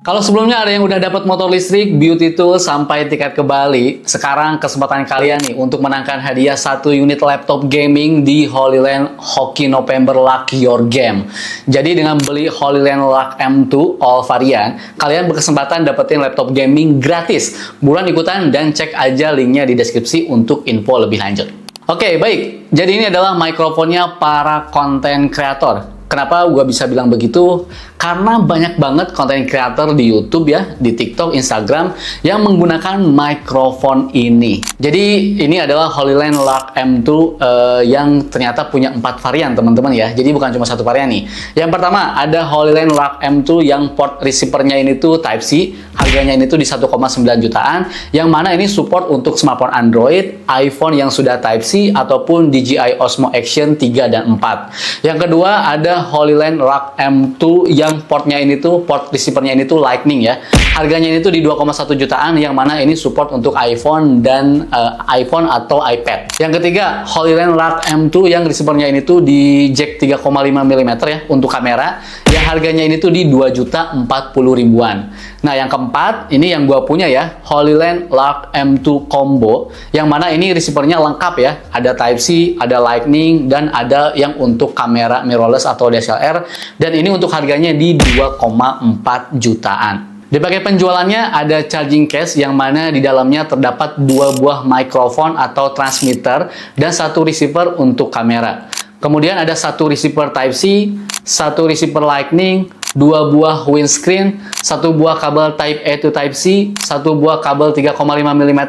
Kalau sebelumnya ada yang udah dapat motor listrik, beauty tool, sampai tiket ke Bali, sekarang kesempatan kalian nih untuk menangkan hadiah 1 unit laptop gaming di Holy Land Hockey November Luck Your Game. Jadi dengan beli Holy Land Luck M2 all varian, kalian berkesempatan dapetin laptop gaming gratis. Buruan ikutan dan cek aja linknya di deskripsi untuk info lebih lanjut. Oke, baik. Jadi ini adalah mikrofonnya para konten kreator. Kenapa gue bisa bilang begitu? Karena banyak banget konten kreator di YouTube ya, di TikTok, Instagram yang menggunakan mikrofon ini. Jadi ini adalah Holy Land Luck M2 yang ternyata punya 4 varian teman-teman ya. Jadi bukan cuma satu varian nih. Yang pertama ada Holy Land Luck M2 yang port receiver-nya ini tuh Type C. Harganya ini tuh di 1,9 jutaan. Yang mana ini support untuk smartphone Android, iPhone yang sudah Type C ataupun DJI Osmo Action 3 dan 4. Yang kedua ada Holy Land Luck M2 yang portnya ini tuh, port receiver-nya ini tuh Lightning ya. Harganya ini tuh di 2,1 jutaan yang mana ini support untuk iPhone dan iPhone atau iPad. Yang ketiga, Holy Land Luck M2 yang receiver-nya ini tuh di jack 3,5 mm ya untuk kamera. Yang harganya ini tuh di 2.040.000 ribuan. Nah, yang keempat, ini yang gua punya ya, Holy Land Luck M2 Combo, yang mana ini receiver-nya lengkap ya, ada Type C, ada Lightning, dan ada yang untuk kamera mirrorless atau DSLR, dan ini untuk harganya di 2,4 jutaan. Di bagian penjualannya ada charging case yang mana di dalamnya terdapat 2 buah mikrofon atau transmitter dan 1 receiver untuk kamera. Kemudian ada 1 receiver Type C, 1 receiver Lightning, 2 buah windscreen, 1 buah kabel Type A to Type C, 1 buah kabel 3,5 mm,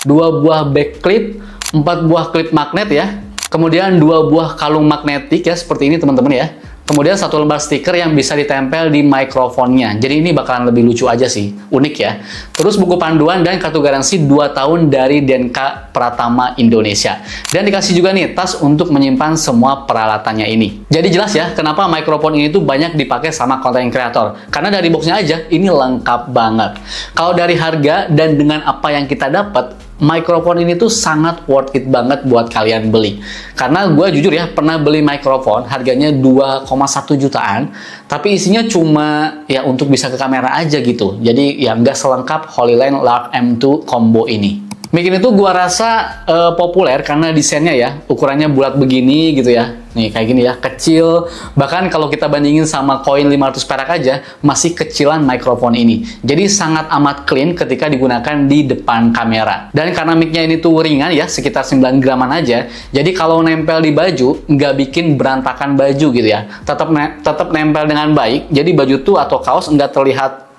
2 buah back clip, 4 buah klip magnet ya. Kemudian 2 buah kalung magnetik ya seperti ini teman-teman ya. Kemudian 1 lembar stiker yang bisa ditempel di mikrofonnya. Jadi ini bakalan lebih lucu aja sih, unik ya. Terus buku panduan dan kartu garansi 2 tahun dari Denka Pratama Indonesia. Dan dikasih juga nih tas untuk menyimpan semua peralatannya ini. Jadi jelas ya, kenapa mikrofon ini tuh banyak dipakai sama konten kreator. Karena dari boxnya aja, ini lengkap banget. Kalau dari harga dan dengan apa yang kita dapat, mikrofon ini tuh sangat worth it banget buat kalian beli. Karena gue jujur ya, pernah beli mikrofon harganya 2,1 jutaan, tapi isinya cuma ya untuk bisa ke kamera aja gitu. Jadi ya nggak selengkap Holy Land Luck M2 Combo ini. Mic ini tuh gua rasa populer karena desainnya ya, ukurannya bulat begini gitu ya. Nih kayak gini ya, kecil. Bahkan kalau kita bandingin sama koin 500 perak aja, masih kecilan mikrofon ini. Jadi sangat amat clean ketika digunakan di depan kamera. Dan karena mic-nya ini tuh ringan ya, sekitar 9 graman aja. Jadi kalau nempel di baju, nggak bikin berantakan baju gitu ya. Tetap nempel dengan baik. Jadi baju tuh atau kaos nggak terlihat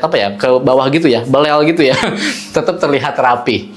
apa ya, ke bawah gitu ya, belel gitu ya. Tetap terlihat rapi.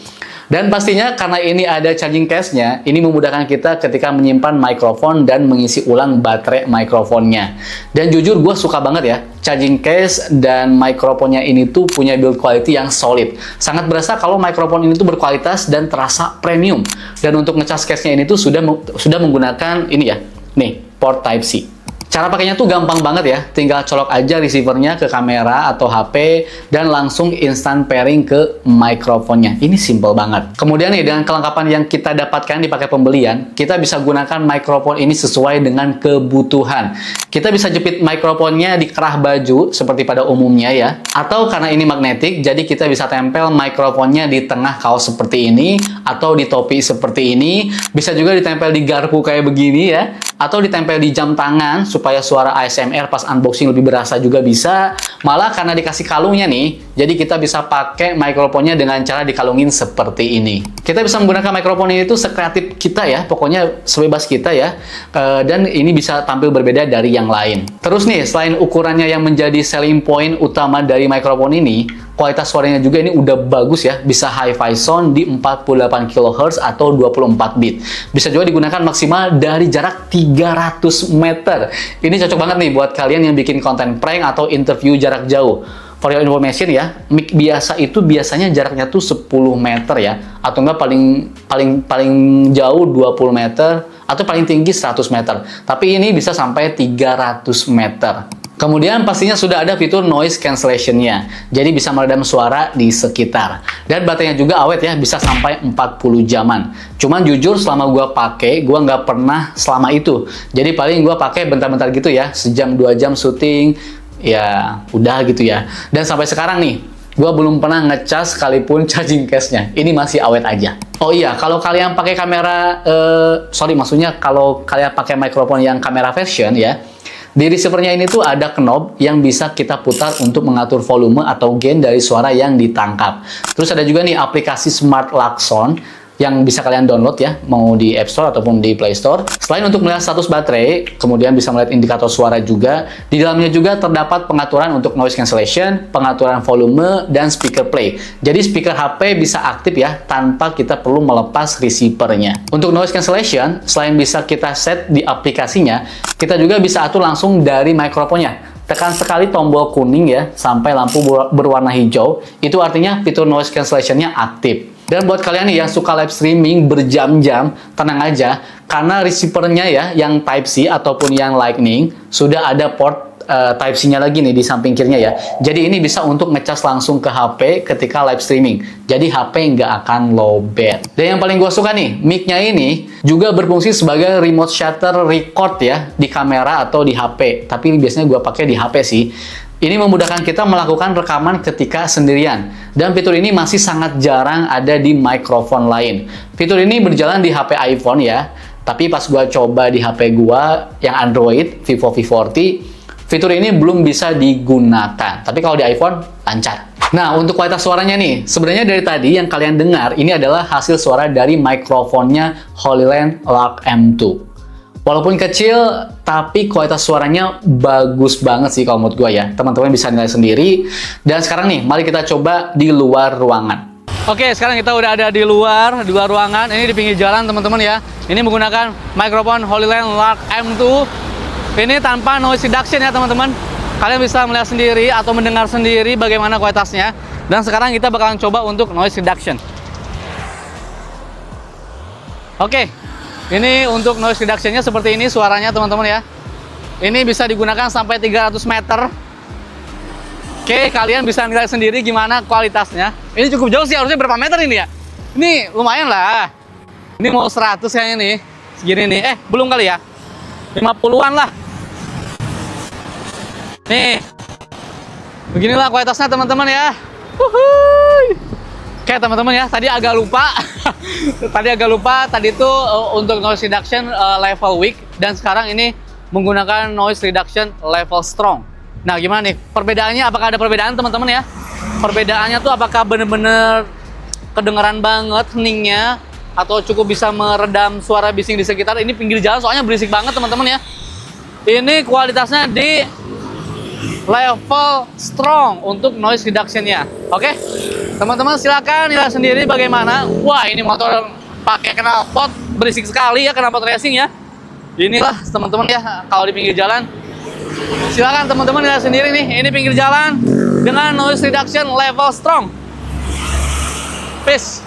Dan pastinya karena ini ada charging case-nya, ini memudahkan kita ketika menyimpan mikrofon dan mengisi ulang baterai mikrofonnya. Dan jujur gue suka banget ya, charging case dan mikrofonnya ini tuh punya build quality yang solid. Sangat berasa kalau mikrofon ini tuh berkualitas dan terasa premium. Dan untuk ngecas case-nya ini tuh sudah menggunakan ini ya, nih, port Type C. Cara pakainya tuh gampang banget ya, tinggal colok aja receivernya ke kamera atau HP dan langsung instant pairing ke mikrofonnya. Ini simple banget. Kemudian nih, dengan kelengkapan yang kita dapatkan di paket pembelian, kita bisa gunakan mikrofon ini sesuai dengan kebutuhan. Kita bisa jepit mikrofonnya di kerah baju seperti pada umumnya ya, atau karena ini magnetik, jadi kita bisa tempel mikrofonnya di tengah kaos seperti ini, atau di topi seperti ini. Bisa juga ditempel di garpu kayak begini ya, atau ditempel di jam tangan supaya suara ASMR pas unboxing lebih berasa juga bisa. Malah karena dikasih kalungnya nih, jadi kita bisa pakai mikrofonnya dengan cara dikalungin seperti ini. Kita bisa menggunakan mikrofon ini tuh sekreatif kita ya, pokoknya sebebas kita ya. Dan ini bisa tampil berbeda dari yang lain. Terus nih, selain ukurannya yang menjadi selling point utama dari mikrofon ini, kualitas suaranya juga ini udah bagus ya, bisa hi-fi sound di 48 kHz atau 24 bit. Bisa juga digunakan maksimal dari jarak 300 meter. Ini cocok banget nih buat kalian yang bikin konten prank atau interview jarak jauh. For your information ya, mic biasa itu biasanya jaraknya tuh 10 meter ya, atau enggak paling jauh 20 meter, atau paling tinggi 100 meter. Tapi ini bisa sampai 300 meter. Kemudian pastinya sudah ada fitur noise cancellation-nya, jadi bisa meredam suara di sekitar. Dan baterainya juga awet ya, bisa sampai 40 jaman. Cuman jujur selama gua pakai, gua nggak pernah selama itu. Jadi paling gua pakai bentar-bentar gitu ya, sejam 2 jam syuting, ya udah gitu ya. Dan sampai sekarang nih, gua belum pernah ngecas sekalipun charging case-nya. Ini masih awet aja. Oh iya, kalau kalian pakai kamera, maksudnya kalau kalian pakai mikrofon yang kamera version ya, di receiver-nya ini tuh ada knob yang bisa kita putar untuk mengatur volume atau gain dari suara yang ditangkap. Terus ada juga nih aplikasi Smart Lakson yang bisa kalian download ya, mau di App Store ataupun di Play Store. Selain untuk melihat status baterai, kemudian bisa melihat indikator suara juga. Di dalamnya juga terdapat pengaturan untuk noise cancellation, pengaturan volume, dan speaker play. Jadi speaker HP bisa aktif ya, tanpa kita perlu melepas receiver-nya. Untuk noise cancellation, selain bisa kita set di aplikasinya, kita juga bisa atur langsung dari mikrofonnya. Tekan sekali tombol kuning ya, sampai lampu berwarna hijau. Itu artinya fitur noise cancellation-nya aktif. Dan buat kalian nih yang suka live streaming berjam-jam, tenang aja, karena receiver-nya ya, yang Type-C ataupun yang Lightning, sudah ada port Type-C-nya lagi nih di samping kirinya ya. Jadi ini bisa untuk ngecas langsung ke HP ketika live streaming. Jadi HP nggak akan lowbat. Dan yang paling gue suka nih, mic-nya ini juga berfungsi sebagai remote shutter record ya, di kamera atau di HP. Tapi biasanya gue pakai di HP sih. Ini memudahkan kita melakukan rekaman ketika sendirian. Dan fitur ini masih sangat jarang ada di mikrofon lain. Fitur ini berjalan di HP iPhone ya. Tapi pas gua coba di HP gua yang Android, Vivo V40, fitur ini belum bisa digunakan. Tapi kalau di iPhone, lancar. Nah, untuk kualitas suaranya nih, sebenarnya dari tadi yang kalian dengar, ini adalah hasil suara dari mikrofonnya HoloLens Lark M2. Walaupun kecil, tapi kualitas suaranya bagus banget sih kalau menurut gue ya. Teman-teman bisa nilai sendiri. Dan sekarang nih, mari kita coba di luar ruangan. Oke, sekarang kita udah ada di luar ruangan. Ini di pinggir jalan teman-teman ya. Ini menggunakan mikrofon HoloLens Lark M2. Ini tanpa noise reduction ya teman-teman. Kalian bisa melihat sendiri atau mendengar sendiri bagaimana kualitasnya. Dan sekarang kita bakalan coba untuk noise reduction. Oke. Ini untuk noise reduction-nya seperti ini suaranya teman-teman ya. Ini bisa digunakan sampai 300 meter. Oke, kalian bisa nilai sendiri gimana kualitasnya. Ini cukup jauh sih, harusnya berapa meter ini ya? Ini lumayan lah. Ini mau 100 kayaknya nih. Segini nih. Belum kali ya? 50-an lah. Nih. Beginilah kualitasnya teman-teman ya. Wuhuy. Oke teman-teman ya, tadi agak lupa. Tadi itu untuk noise reduction level weak, dan sekarang ini menggunakan noise reduction level strong. Nah gimana nih perbedaannya? Apakah ada perbedaan teman-teman ya? Perbedaannya tuh apakah bener-bener kedengeran banget heningnya, atau cukup bisa meredam suara bising di sekitar? Ini pinggir jalan soalnya berisik banget teman-teman ya. Ini kualitasnya di level strong untuk noise reduction-nya. Oke? Teman-teman silakan nilai sendiri bagaimana. Wah, ini motor pakai knalpot berisik sekali ya, knalpot racing ya. Inilah teman-teman ya, kalau di pinggir jalan. Silakan teman-teman nilai sendiri nih. Ini pinggir jalan dengan noise reduction level strong. Peace.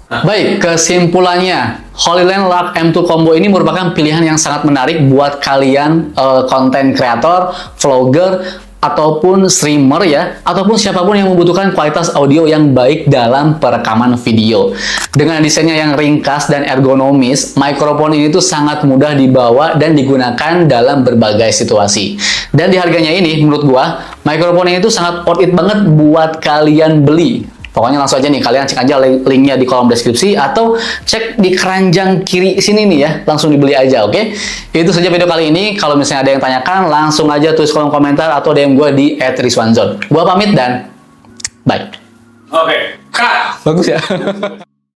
Baik, kesimpulannya, HoloLens Lark M2 Combo ini merupakan pilihan yang sangat menarik buat kalian konten kreator, vlogger, ataupun streamer ya, ataupun siapapun yang membutuhkan kualitas audio yang baik dalam perekaman video. Dengan desainnya yang ringkas dan ergonomis, mikrofon ini tuh sangat mudah dibawa dan digunakan dalam berbagai situasi. Dan di harganya ini, menurut gua, mikrofon ini tuh sangat worth it banget buat kalian beli. Pokoknya langsung aja nih, kalian cek aja linknya di kolom deskripsi, atau cek di keranjang kiri sini nih ya, langsung dibeli aja, oke? Itu saja video kali ini. Kalau misalnya ada yang tanyakan, langsung aja tulis kolom komentar atau DM gue di @rizwanzon. Gua pamit dan bye. Oke, Kak. Bagus ya.